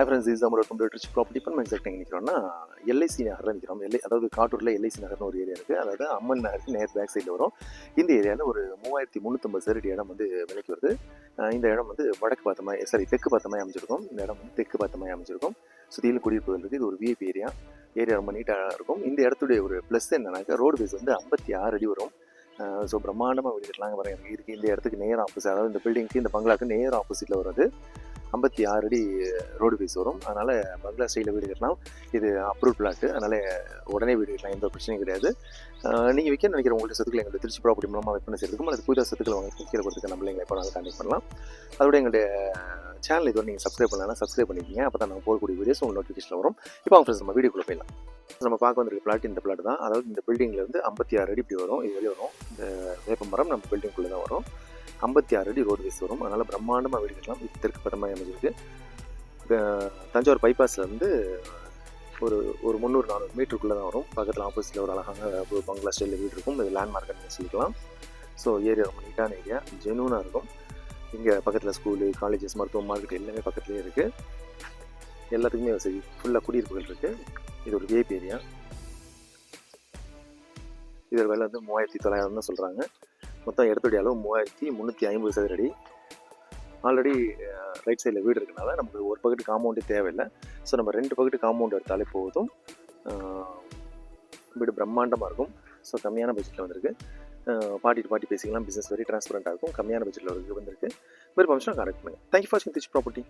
Friends, is நம்மளோட computer property இப்போ நம்ம எக்ஸாக்ட் எங்கே நிற்கிறோம்னா எல்ஐசி நகரில் நிற்கிறோம். அதாவது காட்டூரில் எல்ஐசி நகர்னு ஒரு ஏரியா இருக்குது. அதாவது அம்மன் நகருக்கு நேர் பேக் சைடில் வரும். இந்த ஏரியாவில் ஒரு 3350 சதுரடி இடம் வந்து விலைக்கு வருது. இந்த இடம் வந்து வடக்கு பார்த்த மாதிரி தெற்கு பார்த்த மாதிரி அமைச்சிருக்கும். இந்த இடம் வந்து தெற்கு பார்த்த மாதிரி அமைச்சிருக்கும். சுற்றிலும் குடியிருப்புகள் இருக்குது. இது ஒரு விஐபி ஏரியா ரொம்ப நீட்டாக இருக்கும். இந்த இடத்துடைய ஒரு ப்ளஸ் என்னன்னாக்கா ரோடு பேஸ் வந்து 56 அடி வரும். ஸோ பிரம்மாண்டமாக வீடு கட்டலாங்க வர எனக்கு இருக்குது. இந்த இடத்துக்கு நேர் ஆப்போசிட், அதாவது இந்த பில்டிங்க்கு இந்த பங்களாக்கு நேர் ஆப்போசிட்டில் வருது. 56 அடி ரோடு பேஸ் வரும். அதனால் பங்களா ஸ்டைலில் வீடு கட்டலாம். இது அப்ரூவ் பிளாட்டு, அதனால் உடனே வீடு கட்டலாம், எந்த பிரச்சனையும் கிடையாது. நீங்கள் விற்க நினைக்கிற உங்கள்கிட்ட சொத்துக்களை எங்களுக்கு திருச்சி ப்ராப்பர்ட்டி மூலமாக விற்பனை செய்யறதுக்கும் அல்லது புதிதாக சொத்துக்களை வாங்கிட்டு கீழே கொடுத்துருக்க நம்மளை எங்களை எப்போ நாங்கள் கான்டெக்ட் பண்ணலாம். அதோட எங்களுடைய சேனல் இதுவரை நீங்கள் சப்ஸ்கிரைப் பண்ணலாம், சப்ஸ்கிரைப் பண்ணிக்கிங்க. அப்போ தான் நாங்கள் போகக்கூடிய வீடியோஸ் உங்களுக்கு நோட்டிஃபிகேஷன் வரும். இப்போ அவங்க ஃப்ரெண்ட்ஸ் நம்ம வீடியோக்குள்ளே போயிடலாம். நம்ம பார்க்க வந்திருக்க பிளாட் இந்த பிளாட் தான். அதாவது இந்த பில்டிங்கில் வந்து 56 அடி இப்படி வரும். இது வரையும் வரும். இந்த வேப்ப மரம் நம்ம பில்டிங்குள்ளே தான் வரும். 56 அடி ரோடு வேஸ் வரும். அதனால் பிரம்மாண்டமாக வீடு கட்டலாம். இது தெற்கு பதமாக அமைஞ்சிருக்கு. தஞ்சாவூர் பைபாஸில் வந்து ஒரு 300-400 மீட்டருக்குள்ளே தான் வரும். பக்கத்தில் ஆப்போசிட்டில் ஒரு அழகான ஒரு பங்களா ஸ்டைலில் வீடு இருக்கும். இது லேண்ட்மார்க்னு சொல்லிக்கலாம். ஸோ ஏரியா ரொம்ப நீட்டான ஏரியா, ஜெனூனாக இருக்கும். இங்கே பக்கத்தில் ஸ்கூலு, காலேஜஸ், மருத்துவம், மார்க்கெட் எல்லாமே பக்கத்துலேயே இருக்குது. எல்லாத்துக்குமே வசதி, ஃபுல்லாக குடியிருப்புகள் இருக்குது. இது ஒரு விஐபி ஏரியா. இதோட விலை வந்து 3900 தான் சொல்கிறாங்க. மொத்தம் இடத்துடைய அளவு 3350 சதுரடி. ஆல்ரெடி ரைட் சைடில் வீடு இருக்கனால நமக்கு ஒரு பக்கெட்டு காம்பவுண்டே தேவையில்லை. ஸோ நம்ம 2 பக்கெட்டு காம்பவுண்ட் எடுத்தாலே போதும். வீடு பிரம்மாண்டமாக இருக்கும். ஸோ கம்மியான பட்ஜெட்டில் வந்திருக்கு. பாட்டி பேசிக்கலாம். பிஸ்னஸ் வெரி டிரான்ஸ்பரண்ட்டாக இருக்கும். கம்மியான பட்ஜெட்டில் வந்திருக்கு. விருப்பம் கான்டெக்ட் பண்ணுங்கள். தேங்க்யூ ஃபார் வாட்சிங் திஸ் ப்ராப்பர்ட்டி.